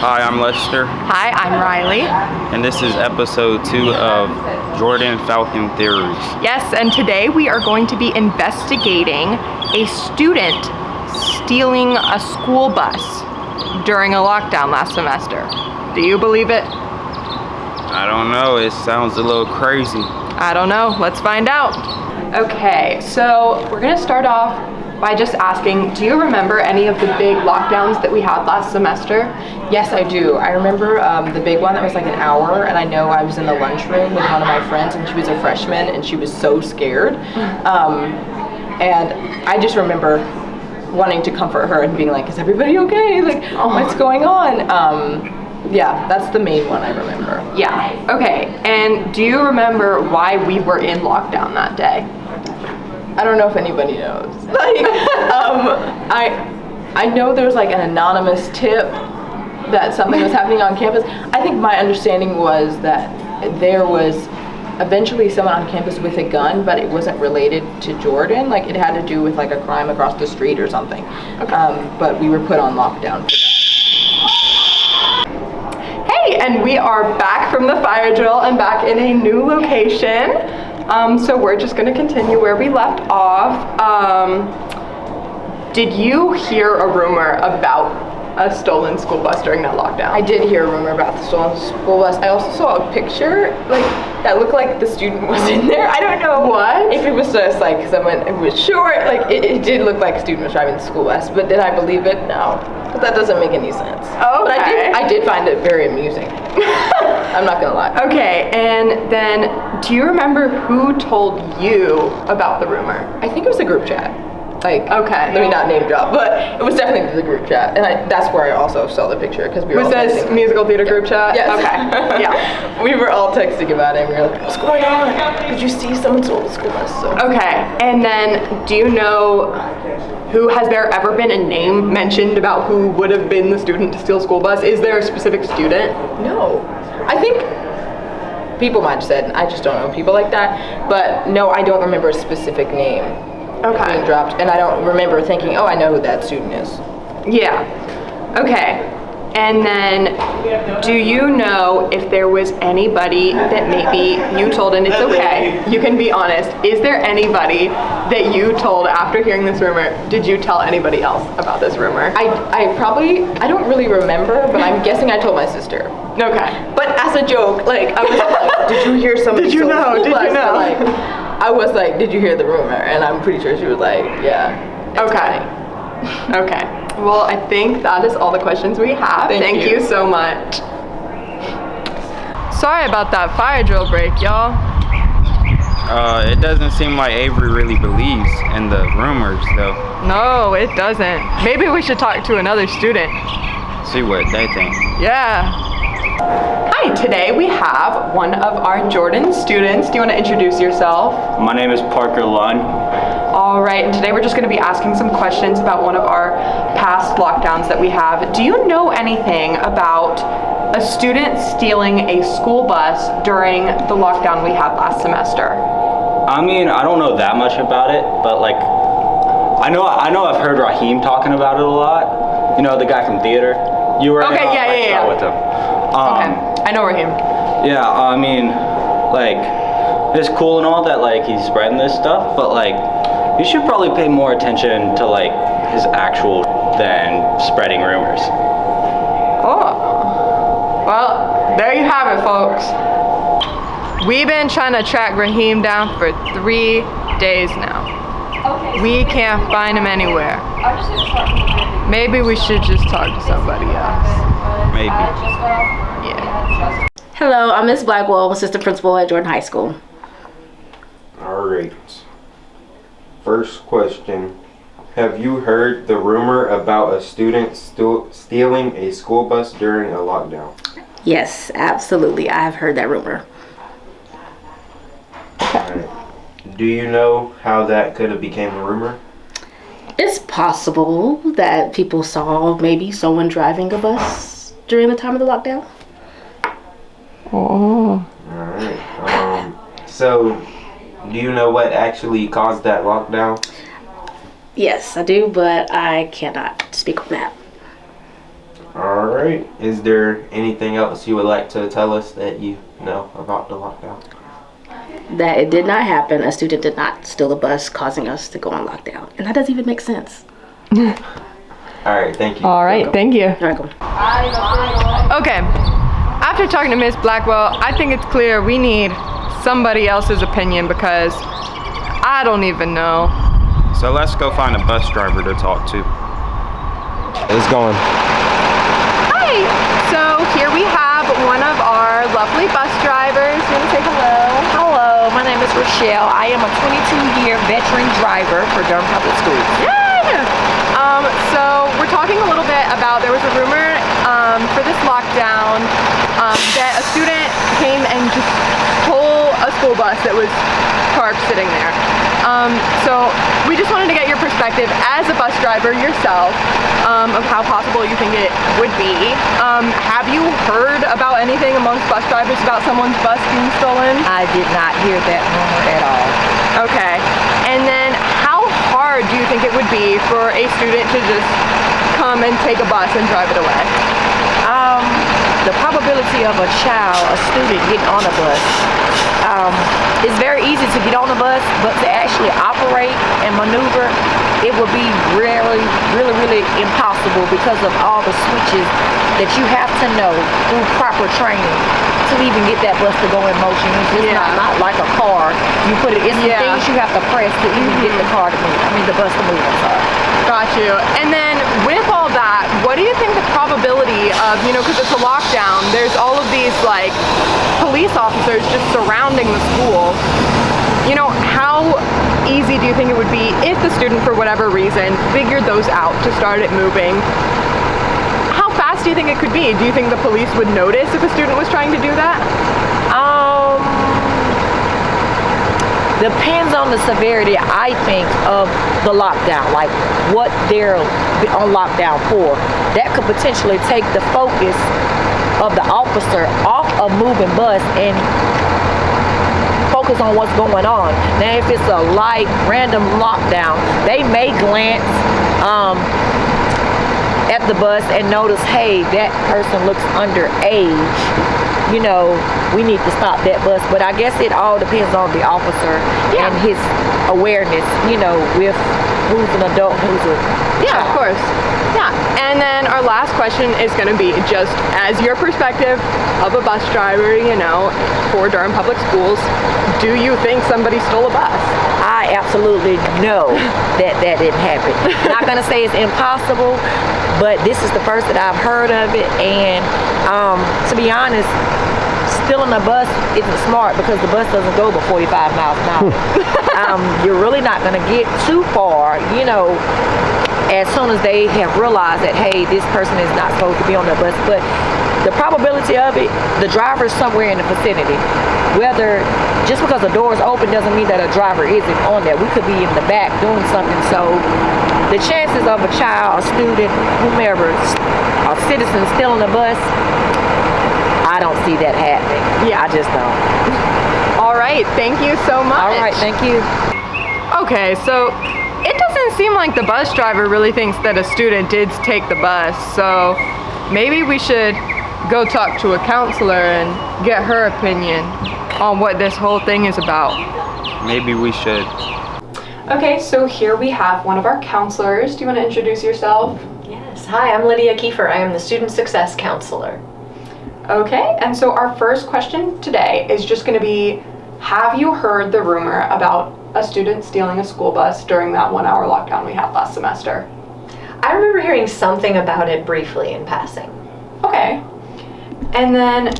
Hi, I'm Lester, Hi, I'm Riley. and this is episode 2 of JHS Falcon Theories. Yes, and today we are going to be investigating a student stealing a school bus during a lockdown last semester. Do you believe it? I don't know, it sounds a little crazy. I don't know. Let's find out. Okay, so we're gonna start off by just asking, do you remember any of the big lockdowns that we had last semester? Yes, I do. I remember the big one that was like an hour, and I know I was in the lunchroom with one of my friends, and she was a freshman, and she was so scared. And I just remember wanting to comfort her and being like, is everybody okay? Like, what's going on? Yeah, that's the main one I remember. Yeah, okay. And do you remember why we were in lockdown that day? I don't know if anybody knows. Like, I know there was like an anonymous tip that something was happening on campus. I think my understanding was that there was eventually someone on campus with a gun, but it wasn't related to Jordan. Like, it had to do with like a crime across the street or something. Okay. But we were put on lockdown for that. Hey, and we are back from the fire drill and back in a new location. So we're just gonna continue where we left off. Did you hear a rumor about a stolen school bus during that lockdown? I did hear a rumor about the stolen school bus. I also saw a picture like that looked like the student was in there. I don't know what if it was just like someone who was short. Like it did look like a student was driving the school bus, but did I believe it? No, but that doesn't make any sense. Oh, okay. But I did find it very amusing. I'm not gonna lie. Okay, and then do you remember who told you about the rumor? I think it was a group chat. Like, okay, let me not name drop, but it was definitely the group chat, and that's where I also saw the picture because we were. Was this musical theater group chat? Yes. Okay. Yeah. We were all texting about it, and we were like, "What's going on? Did you see someone stole the school bus?" So. Okay, and then do you know has there ever been a name mentioned about who would have been the student to steal school bus? Is there a specific student? No, I think people might have said. I just don't know people like that, but no, I don't remember a specific name. Okay. Being dropped, and I don't remember thinking, oh, I know who that student is. Yeah. Okay. And then, do you know if there was anybody that maybe you told, and it's okay, you can be honest, is there anybody that you told after hearing this rumor, did you tell anybody else about this rumor? I don't really remember, but I'm guessing I told my sister. Okay. But as a joke, like, I was like, did you hear somebody Did you know? Did you know? Like, I was like, did you hear the rumor? And I'm pretty sure she was like, yeah. Okay. Funny. Okay. Well, I think that is all the questions we have. Thank you so much. Sorry about that fire drill break, y'all. It doesn't seem like Avery really believes in the rumors, though. No, it doesn't. Maybe we should talk to another student. See what they think. Yeah. Hi, today we have one of our Jordan students. Do you want to introduce yourself? My name is Parker Lunn. All right, and today we're just going to be asking some questions about one of our past lockdowns that we have. Do you know anything about a student stealing a school bus during the lockdown we had last semester? I mean, I don't know that much about it, but like, I know I've heard Raheem talking about it a lot. You know, the guy from theater. You were okay, yeah. with him. Okay, I know Raheem. Yeah, I mean, like, it's cool and all that, like, he's spreading this stuff, but like, you should probably pay more attention to like his actual than spreading rumors. Oh, well, there you have it, folks. We've been trying to track Raheem down for 3 days now. We can't find him anywhere. Maybe we should just talk to somebody else. Maybe. Yeah. Hello, I'm Ms. Blackwell, assistant principal at Jordan High School. All right. First question. Have you heard the rumor about a student stealing a school bus during a lockdown? Yes, absolutely. I have heard that rumor. Alright. Do you know how that could have became a rumor? It's possible that people saw maybe someone driving a bus during the time of the lockdown. Oh. Alright. So, do you know what actually caused that lockdown? Yes, I do, but I cannot speak on that. All right. Is there anything else you would like to tell us that you know about the lockdown? That it did not happen. A student did not steal a bus, causing us to go on lockdown. And that doesn't even make sense. All right. Thank you. All right, thank you. All right, go. Okay, after talking to Ms. Blackwell, I think it's clear we need somebody else's opinion because I don't even know. So let's go find a bus driver to talk to. It's going. Hi, so here we have one of our lovely bus drivers. You want to say hello? Hello, my name is Rochelle. I am a 22-year veteran driver for Durham Public Schools. Yay! So we're talking a little bit about, there was a rumor for this lockdown that a student came and just stole a school bus that was parked sitting there. So we just wanted to get your perspective as a bus driver yourself of how possible you think it would be. Have you heard about anything amongst bus drivers about someone's bus being stolen? I did not hear that rumor at all. Okay. And then how hard do you think it would be for a student to just come and take a bus and drive it away? The probability of a student getting on a bus, it's very easy to get on a bus, but to actually operate and maneuver, it would be really impossible because of all the switches that you have to know through proper training to even get that bus to go in motion. It's just not like a car. You put it in the things you have to press to even get the car to move. The bus to move. I'm sorry. Got you. And then with all that, what do you think the probability of, because it's a lockdown, there's all of these like police officers just surrounding the school. How easy do you think it would be if the student, for whatever reason, figured those out to start it moving? How fast do you think it could be? Do you think the police would notice if a student was trying to do that? Depends on the severity, I think, of the lockdown, like what they're on lockdown for. That could potentially take the focus of the officer off a moving bus and focus on what's going on. Now, if it's a light, random lockdown, they may glance at the bus and notice, hey, that person looks underage. We need to stop that bus. But I guess it all depends on the officer and his awareness, with who's an adult, who's a child. Of course. Yeah. And then our last question is going to be just as your perspective of a bus driver, for Durham Public Schools, do you think somebody stole a bus? I absolutely know that didn't happen. Not going to say it's impossible, but this is the first that I've heard of it. And to be honest, stealing a bus isn't smart because the bus doesn't go but 45 miles an hour. You're really not going to get too far, as soon as they have realized that, hey, this person is not supposed to be on the bus. But the probability of it, the driver's somewhere in the vicinity. Whether, just because the door is open doesn't mean that a driver isn't on there. We could be in the back doing something. So the chances of a child, a student, whomever, a citizen stealing a bus, I don't see that happening. I just don't. All right, thank you so much. All right, thank you. Okay, so it doesn't seem like the bus driver really thinks that a student did take the bus, so maybe we should go talk to a counselor and get her opinion on what this whole thing is about. Maybe we should. Okay, so here we have one of our counselors. Do you want to introduce yourself? Yes. Hi, I'm Lydia Kiefer. I am the Student Success Counselor. Okay, and so our first question today is just going to be, have you heard the rumor about a student stealing a school bus during that 1 hour lockdown we had last semester? I remember hearing something about it briefly in passing. Okay. And then,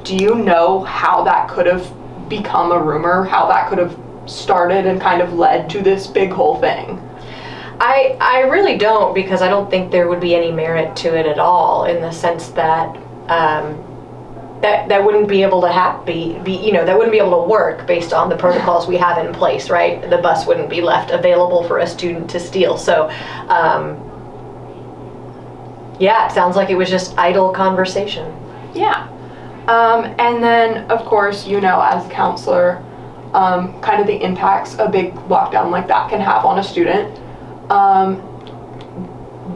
do you know how that could have become a rumor? How that could have started and kind of led to this big whole thing? I really don't, because I don't think there would be any merit to it at all, in the sense that that wouldn't be able to that wouldn't be able to work based on the protocols we have in place, right? The bus wouldn't be left available for a student to steal. So it sounds like it was just idle conversation. Yeah. And then, of course, as a counselor, kind of the impacts a big lockdown like that can have on a student.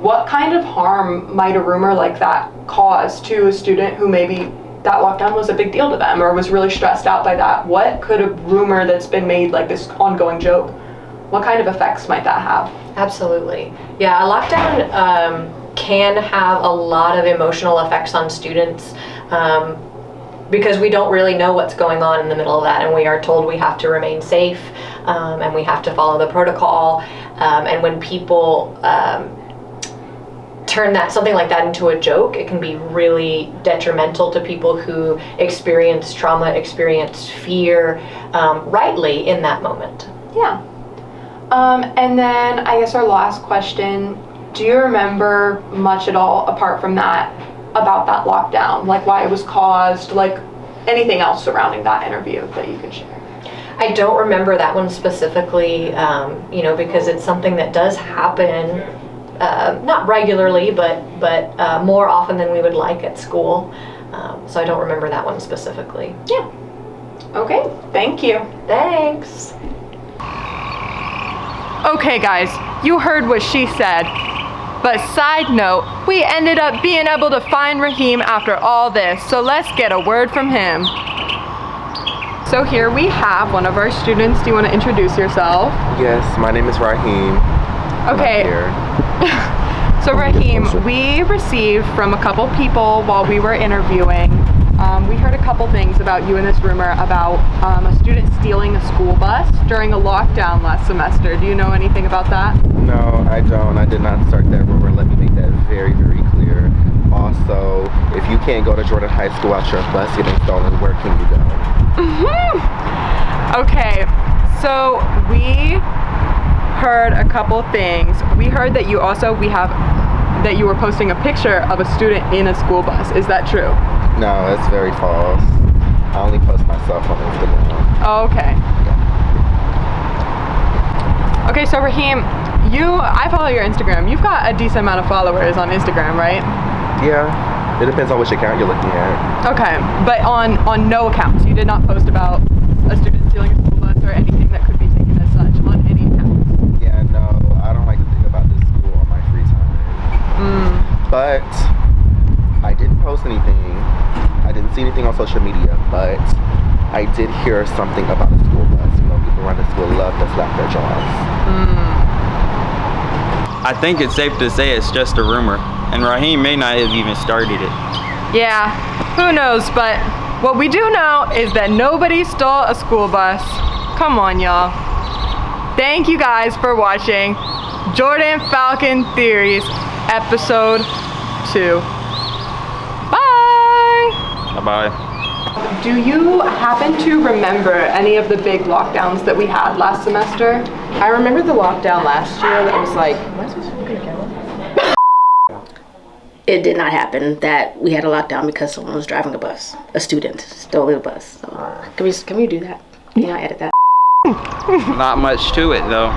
what kind of harm might a rumor like that cause to a student who maybe that lockdown was a big deal to them or was really stressed out by that? What could a rumor that's been made like this ongoing joke, what kind of effects might that have? Absolutely. Yeah, a lockdown can have a lot of emotional effects on students because we don't really know what's going on in the middle of that, and we are told we have to remain safe and we have to follow the protocol. And when people turn something like that into a joke, it can be really detrimental to people who experience trauma, experience fear, rightly in that moment. Yeah. And then I guess our last question, do you remember much at all apart from that about that lockdown? Like why it was caused, like anything else surrounding that interview that you could share? I don't remember that one specifically, because it's something that does happen, not regularly, but more often than we would like at school. So I don't remember that one specifically. Yeah. Okay, thank you. Thanks. Okay guys, you heard what she said. But side note, we ended up being able to find Raheem after all this, so let's get a word from him. So here we have one of our students. Do you want to introduce yourself? Yes, my name is Raheem. Okay. So Raheem, we received from a couple people while we were interviewing, we heard a couple things about you in this rumor about a student stealing a school bus during a lockdown last semester. Do you know anything about that? No, I don't. I did not start that rumor. Let me make that very, very clear. Also, if you can't go to Jordan High School out your bus getting stolen, where can you go? Okay, so we heard a couple things. We heard that you that you were posting a picture of a student in a school bus. Is that true? No, it's very false. I only post myself on Instagram. Oh, okay. Okay, so Raheem, I follow your Instagram. You've got a decent amount of followers on Instagram, right? Yeah, it depends on which account you're looking at. Okay, but on no accounts. You did not post about a student stealing a school bus or anything that could be taken as such on any account. Yeah, no, I don't like to think about this school on my free time. But I didn't post anything. I didn't see anything on social media, but I did hear something about the school bus. You know, people around the school love to slap their jaws. I think it's safe to say it's just a rumor, and Raheem may not have even started it. Yeah, who knows, but what we do know is that nobody stole a school bus. Come on, y'all. Thank you guys for watching JHS Falcon Theories Episode 2. Bye! Bye-bye. Do you happen to remember any of the big lockdowns that we had last semester? I remember the lockdown last year that was like, am I supposed to look at a camera? It did not happen that we had a lockdown because someone was driving a bus. A student stole a bus. So can we do that? Can you not edit that? Not much to it, though.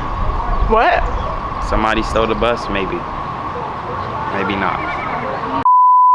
What? Somebody stole the bus, maybe. Maybe not.